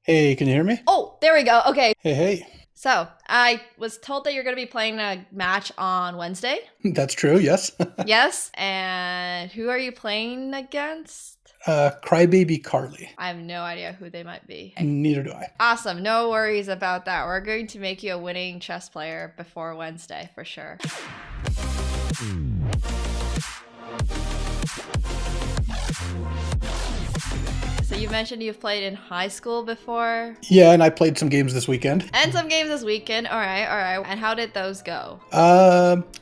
Hey, can you hear me? Oh, there we go. Okay. Hey, hey. So I was told that you're going to be playing a match on Wednesday. That's true, yes. Yes. And who are you playing against? Crybaby Carly. I have no idea who they might be. Neither do I. Awesome. No worries about that. We're going to make you a winning chess player before Wednesday for sure. So you mentioned you've played in high school before? Yeah, and I played some games this weekend. And some games this weekend. All right, all right. And how did those go?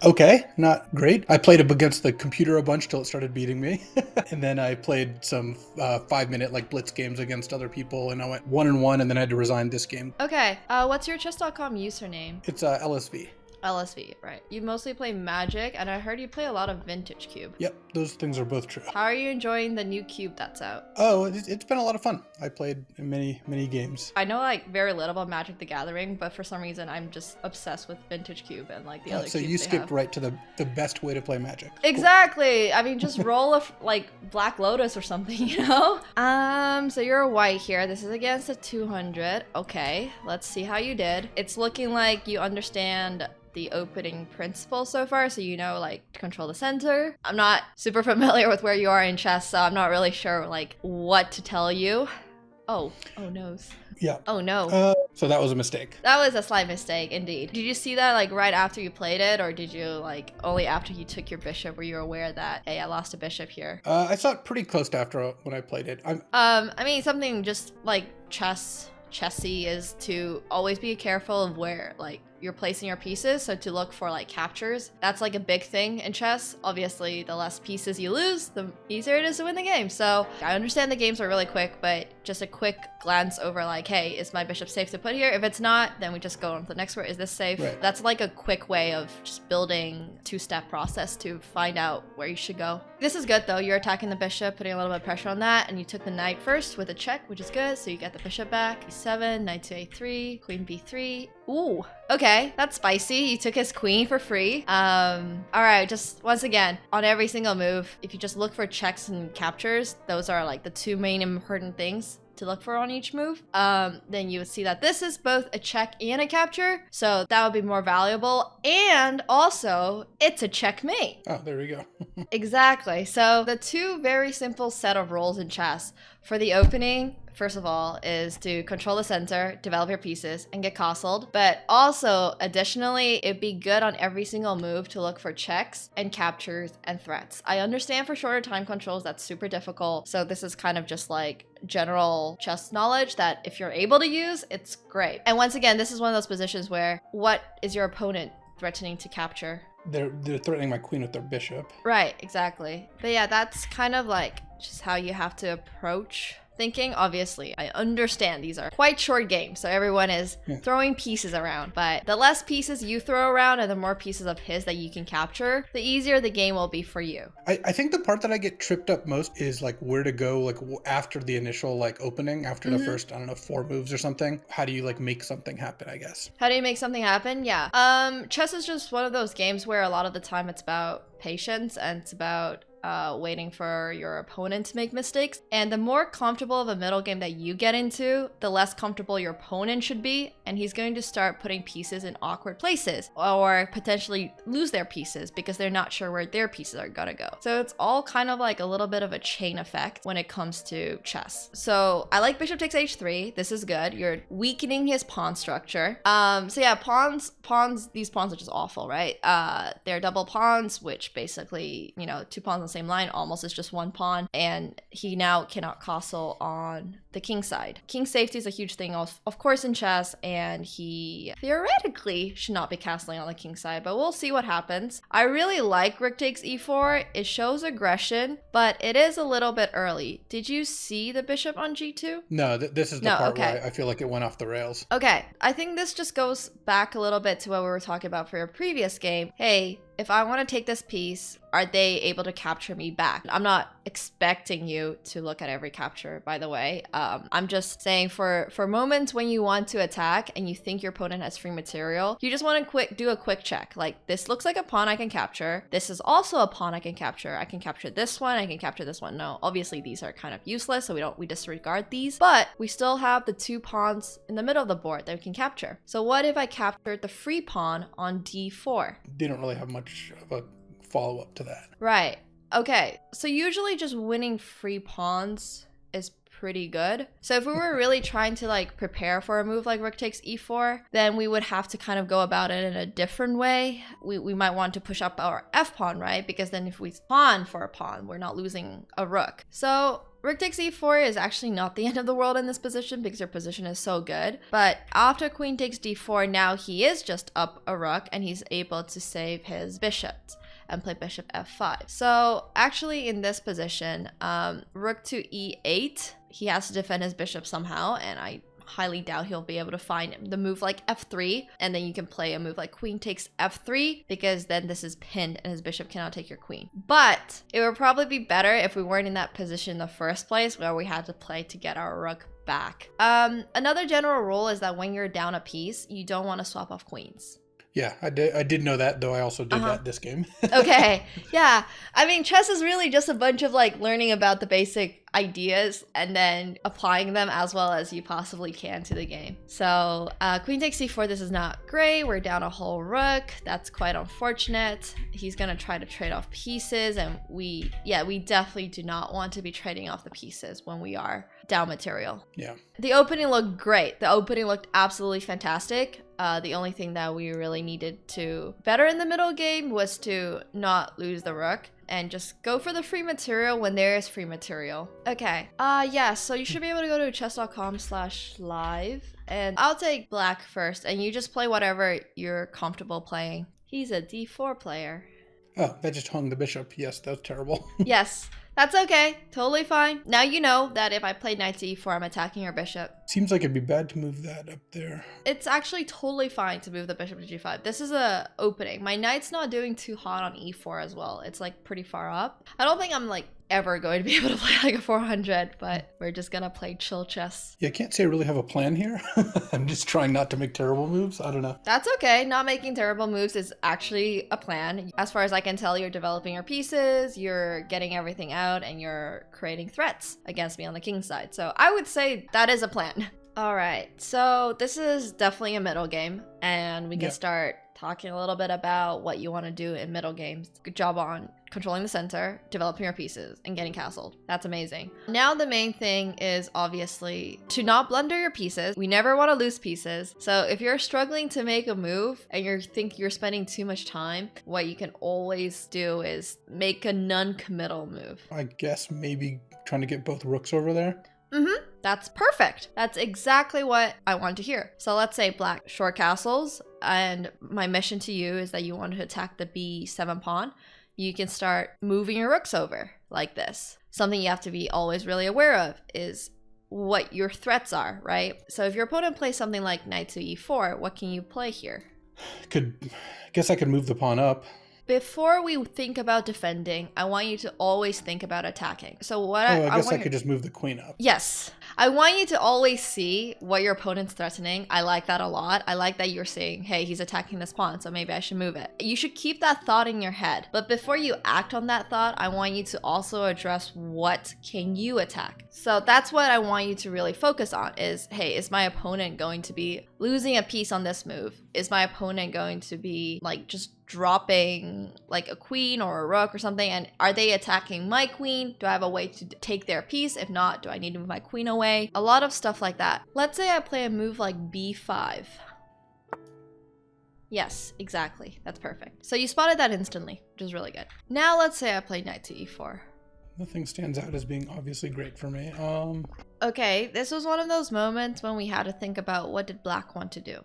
Okay, not great. I played up against the computer a bunch till it started beating me. And then I played some 5-minute like blitz games against other people, and I went 1-1, and then I had to resign this game. Okay. What's your chess.com username? It's LSV. LSV, right. You mostly play Magic, and I heard you play a lot of Vintage Cube. Yep, those things are both true. How are you enjoying the new cube that's out? Oh, it's been a lot of fun. I played many games. I know like very little about Magic the Gathering, but for some reason I'm just obsessed with Vintage Cube and like the other So cubes you they skipped have. right to the best way to play Magic. Exactly. I mean, just roll a like Black Lotus or something, you know? So you're a white here. This is against a 200. Okay, let's see how you did. It's looking like you understand the opening principle so far, so you know like to control the center. I'm not super familiar with where you are in chess, so I'm not really sure like what to tell you. Oh noes. Yeah. Oh no. So that was a mistake. That was a slight mistake indeed. Did you see that like right after you played it, or did you like only after you took your bishop were you aware that, hey, I lost a bishop here? I saw it pretty close to after when I played it. I mean, something just like chessy is to always be careful of where like you're placing your pieces, so to look for like captures. That's like a big thing in chess. Obviously, the less pieces you lose, the easier it is to win the game. So I understand the games are really quick, but just a quick glance over like, hey, is my bishop safe to put here? If it's not, then we just go on to the next one. Is this safe? Right. That's like a quick way of just building two-step process to find out where you should go. This is good though. You're attacking the bishop, putting a little bit of pressure on that, and you took the knight first with a check, which is good. So you get the bishop back. E7, knight to a3, queen b3. Ooh, okay, that's spicy. You took his queen for free. All right, just once again, on every single move, if you just look for checks and captures, those are like the two main important things to look for on each move, then you would see that this is both a check and a capture, so that would be more valuable, and also it's a checkmate. Oh, there we go. Exactly. So the two very simple set of rules in chess for the opening, first of all, is to control the center, develop your pieces, and get castled. But also, additionally, it'd be good on every single move to look for checks and captures and threats. I understand for shorter time controls, that's super difficult. So this is kind of just like general chess knowledge that if you're able to use, it's great. And once again, this is one of those positions where what is your opponent threatening to capture? They're threatening my queen with their bishop. Right, exactly. But yeah, that's kind of like just how you have to approach thinking. Obviously, I understand these are quite short games, so everyone is throwing pieces around. But the less pieces you throw around and the more pieces of his that you can capture, the easier the game will be for you. I think the part that I get tripped up most is like where to go like after the initial like opening, after the first, I don't know, 4 moves or something. How do you like make something happen, I guess? How do you make something happen? Yeah. Chess is just one of those games where a lot of the time it's about patience and it's about waiting for your opponent to make mistakes. And the more comfortable of a middle game that you get into, the less comfortable your opponent should be. And he's going to start putting pieces in awkward places or potentially lose their pieces because they're not sure where their pieces are gonna go. So it's all kind of like a little bit of a chain effect when it comes to chess. So I like bishop takes h3. This is good. You're weakening his pawn structure. So yeah, these pawns are just awful, right? They're double pawns, which basically, you know, 2 pawns on the same line almost is just 1 pawn, and he now cannot castle on the king side. King safety is a huge thing, of course, in chess, and he theoretically should not be castling on the king side, but we'll see what happens. I really like rook takes e4. It shows aggression, but it is a little bit early. Did you see the bishop on g2? No, this is the part where I feel like it went off the rails. Okay, I think this just goes back a little bit to what we were talking about for your previous game. Hey, if I want to take this piece, are they able to capture me back? I'm not expecting you to look at every capture, by the way. I'm just saying for moments when you want to attack and you think your opponent has free material, you just want to do a quick check. Like, this looks like a pawn I can capture. This is also a pawn I can capture. I can capture this one. I can capture this one. No, obviously these are kind of useless, so we disregard these. But we still have the 2 pawns in the middle of the board that we can capture. So what if I captured the free pawn on d4? Didn't really have much of a follow-up to that. Right. Okay. So usually just winning free pawns is pretty good. So if we were really trying to like prepare for a move like rook takes e4, then we would have to kind of go about it in a different way. We might want to push up our f pawn, right? Because then if we pawn for a pawn, we're not losing a rook. So rook takes e4 is actually not the end of the world in this position because your position is so good. But after queen takes d4, now he is just up a rook and he's able to save his bishop and play bishop f5. So actually in this position, rook to e8, he has to defend his bishop somehow, and I highly doubt he'll be able to find the move like f3, and then you can play a move like queen takes f3, because then this is pinned and his bishop cannot take your queen. But it would probably be better if we weren't in that position in the first place where we had to play to get our rook back. Another general rule is that when you're down a piece, you don't want to swap off queens. Yeah, I did know that, though I also did that this game. Okay, yeah. I mean, chess is really just a bunch of like learning about the basic ideas and then applying them as well as you possibly can to the game. So queen takes c4, this is not great. We're down a whole rook. That's quite unfortunate. He's gonna try to trade off pieces, and we definitely do not want to be trading off the pieces when we are down material. Yeah. The opening looked great. The opening looked absolutely fantastic. The only thing that we really needed to better in the middle game was to not lose the rook and just go for the free material when there is free material. Okay, yeah, so you should be able to go to chess.com/live, and I'll take black first, and you just play whatever you're comfortable playing. He's a d4 player. Oh, that just hung the bishop. Yes, that was terrible. Yes. That's okay. Totally fine. Now you know that if I play knight to e4, I'm attacking your bishop. Seems like it'd be bad to move that up there. It's actually totally fine to move the bishop to g5. This is a opening. My knight's not doing too hot on e4 as well. It's like pretty far up. I don't think I'm like ever going to be able to play like a 400, but we're just gonna play chill chess. Yeah, I can't say I really have a plan here. I'm just trying not to make terrible moves. I don't know. That's okay. Not making terrible moves is actually a plan. As far as I can tell, you're developing your pieces, you're getting everything out, and you're creating threats against me on the king side. So I would say that is a plan. All right, so this is definitely a middle game, and we can start talking a little bit about what you want to do in middle games. Good job on controlling the center, developing your pieces, and getting castled. That's amazing. Now the main thing is obviously to not blunder your pieces. We never want to lose pieces. So if you're struggling to make a move and you think you're spending too much time, what you can always do is make a non-committal move. I guess maybe trying to get both rooks over there. That's perfect. That's exactly what I want to hear. So let's say black short castles, and my mission to you is that you want to attack the b7 pawn. You can start moving your rooks over like this. Something you have to be always really aware of is what your threats are, right? So if your opponent plays something like knight to e4, what can you play here? Guess I could move the pawn up. Before we think about defending, I want you to always think about attacking. So what I guess I could just move the queen up. Yes. I want you to always see what your opponent's threatening. I like that a lot. I like that you're saying, hey, he's attacking this pawn, so maybe I should move it. You should keep that thought in your head. But before you act on that thought, I want you to also address what can you attack. So that's what I want you to really focus on is, hey, is my opponent going to be losing a piece on this move? Is my opponent going to be like just dropping like a queen or a rook or something, and are they attacking my queen? Do I have a way to take their piece? If not, do I need to move my queen away? A lot of stuff like that. Let's say I play a move like b5. Yes, exactly. That's perfect. So you spotted that instantly, which is really good. Now let's say I play knight to e4. Nothing stands out as being obviously great for me. Okay, this was one of those moments when we had to think about what did black want to do.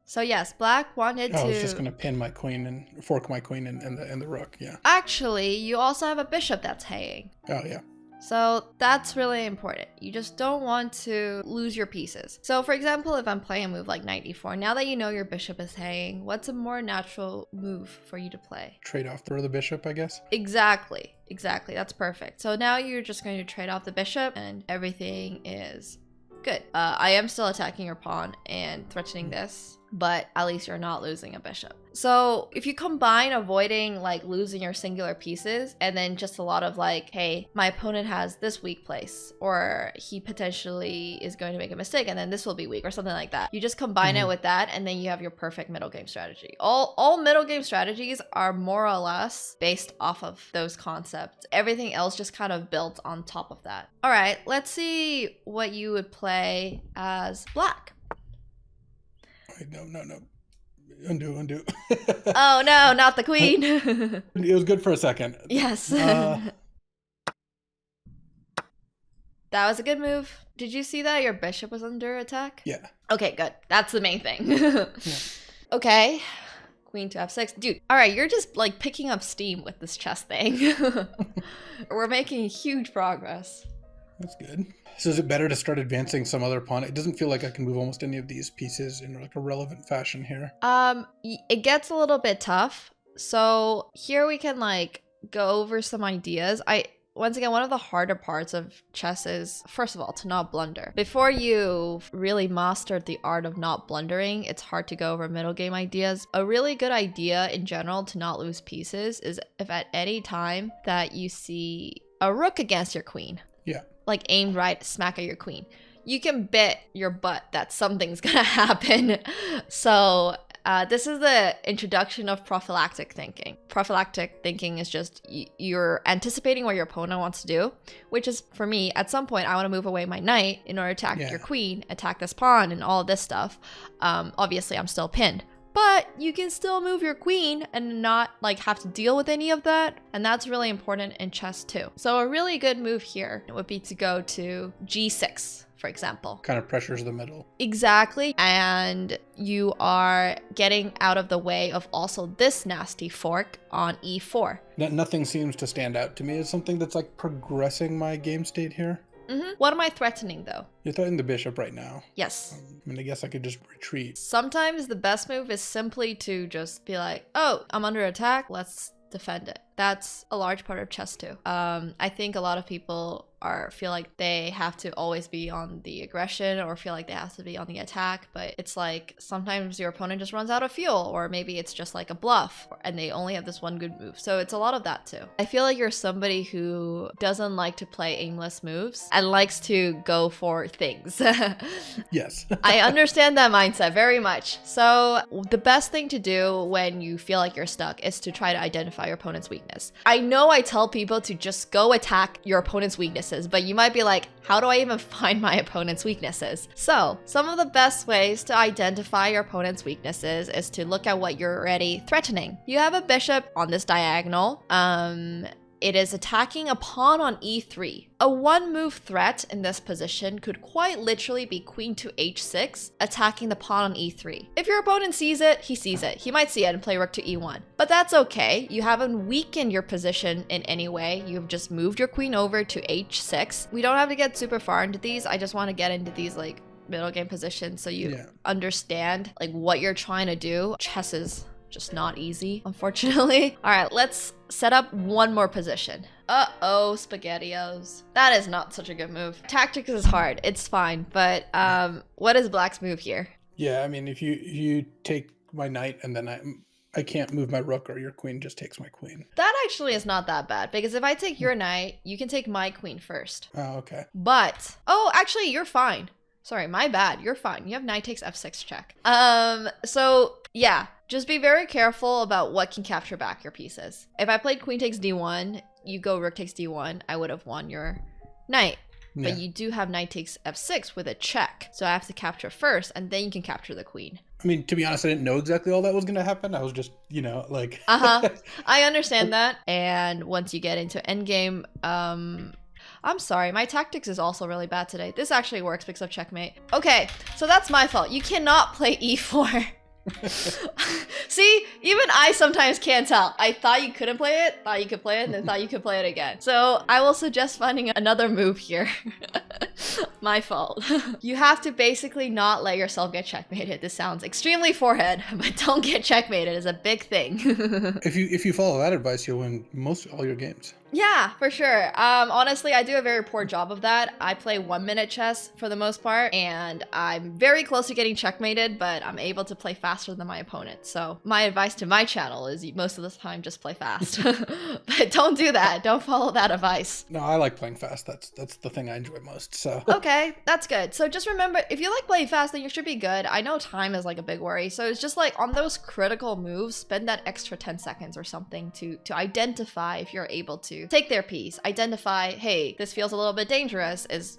So yes, black wanted to... I was just going to pin my queen and fork my queen and the rook, yeah. Actually, you also have a bishop that's hanging. Oh, yeah. So that's really important. You just don't want to lose your pieces. So for example, if I'm playing a move like knight e4, now that you know your bishop is hanging, what's a more natural move for you to play? Trade off the bishop, I guess. Exactly. That's perfect. So now you're just going to trade off the bishop and everything is good. I am still attacking your pawn and threatening this, but at least you're not losing a bishop. So if you combine avoiding like losing your singular pieces and then just a lot of like, hey, my opponent has this weak place, or he potentially is going to make a mistake and then this will be weak or something like that. You just combine it with that and then you have your perfect middle game strategy. All middle game strategies are more or less based off of those concepts. Everything else just kind of built on top of that. All right, let's see what you would play as black. Wait, no. Undo. Oh no, not the queen. It was good for a second. Yes. That was a good move. Did you see that your bishop was under attack? Yeah. Okay, good. That's the main thing. Yeah. Okay. Queen to f6. Dude, all right, you're just like picking up steam with this chess thing. We're making huge progress. That's good. So is it better to start advancing some other pawn? It doesn't feel like I can move almost any of these pieces in like a relevant fashion here. It gets a little bit tough. So here we can like go over some ideas. Once again, one of the harder parts of chess is, first of all, to not blunder. Before you've really mastered the art of not blundering, it's hard to go over middle game ideas. A really good idea in general to not lose pieces is if at any time that you see a rook against your queen, yeah, like aimed right smack at your queen, you can bet your butt that something's gonna happen. So this is the introduction of prophylactic thinking. Prophylactic thinking is just you're anticipating what your opponent wants to do, which is, for me, at some point, I want to move away my knight in order to attack your queen, attack this pawn, and all this stuff. Obviously, I'm still pinned. But you can still move your queen and not like have to deal with any of that. And that's really important in chess too. So a really good move here would be to go to g6, for example. Kind of pressures the middle. Exactly. And you are getting out of the way of also this nasty fork on e4. Nothing seems to stand out to me as something that's like progressing my game state here. What am I threatening though? You're threatening the bishop right now. Yes. I mean, I guess I could just retreat. Sometimes the best move is simply to just be like, oh, I'm under attack, let's defend it. That's a large part of chess too. I think a lot of people feel like they have to always be on the aggression or feel like they have to be on the attack, but it's like sometimes your opponent just runs out of fuel, or maybe it's just like a bluff and they only have this one good move. So it's a lot of that too. I feel like you're somebody who doesn't like to play aimless moves and likes to go for things. Yes. I understand that mindset very much. So the best thing to do when you feel like you're stuck is to try to identify your opponent's weakness. I know I tell people to just go attack your opponent's weaknesses, but you might be like, how do I even find my opponent's weaknesses? So some of the best ways to identify your opponent's weaknesses is to look at what you're already threatening. You have a bishop on this diagonal. It is attacking a pawn on e3. A one-move threat in this position could quite literally be queen to h6, attacking the pawn on e3. If your opponent sees it, he sees it. He might see it and play rook to e1. But that's okay. You haven't weakened your position in any way. You've just moved your queen over to h6. We don't have to get super far into these. I just want to get into these like middle game positions so you understand like what you're trying to do. Chess is just not easy, unfortunately. All right, let's set up one more position. Uh-oh, SpaghettiOs. That is not such a good move. Tactics is hard, it's fine, but what is black's move here? Yeah, I mean, if you take my knight and then I can't move my rook, or your queen just takes my queen. That actually is not that bad, because if I take your knight, you can take my queen first. Oh, okay. But, oh, actually, you're fine. Sorry, my bad. You're fine. You have knight takes f6 check. So yeah, just be very careful about what can capture back your pieces. If I played queen takes d1, you go rook takes d1, I would have won your knight. Yeah. But you do have knight takes f6 with a check. So I have to capture first, and then you can capture the queen. I mean, to be honest, I didn't know exactly all that was going to happen. I was just, like... I understand that. And once you get into endgame, I'm sorry, my tactics is also really bad today. This actually works because of checkmate. Okay, so that's my fault. You cannot play e4. See, even I sometimes can't tell. I thought you couldn't play it, thought you could play it, and then thought you could play it again. So I will suggest finding another move here. My fault. You have to basically not let yourself get checkmated. This sounds extremely forehead, but don't get checkmated is a big thing. If you follow that advice, you'll win most all your games. Yeah, for sure. Honestly, I do a very poor job of that. I play 1 minute chess for the most part, and I'm very close to getting checkmated, but I'm able to play faster than my opponent. So my advice to my channel is most of the time just play fast. But don't do that. Don't follow that advice. No, I like playing fast. That's the thing I enjoy most. So Okay, that's good. So just remember, if you like playing fast, then you should be good. I know time is like a big worry, so it's just like on those critical moves, spend that extra 10 seconds or something to identify if you're able to take their piece, identify, hey, this feels a little bit dangerous, is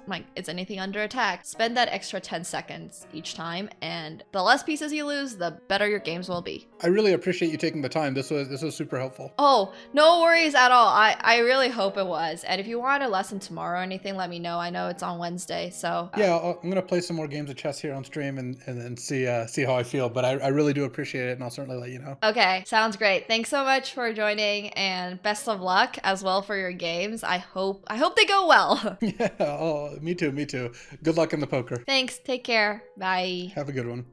anything under attack. Spend that extra 10 seconds each time, and the less pieces you lose, the better your games will be. I really appreciate you taking the time. This was super helpful. Oh, no worries at all. I really hope it was. And if you want a lesson tomorrow or anything, let me know. I know it's on Wednesday, so yeah, I'm gonna play some more games of chess here on stream and then see how I feel. But I really do appreciate it, and I'll certainly let you know. Okay, sounds great. Thanks so much for joining, and best of luck as well for your games. I hope they go well. Yeah, oh, me too. Good luck in the poker. Thanks. Take care. Bye. Have a good one.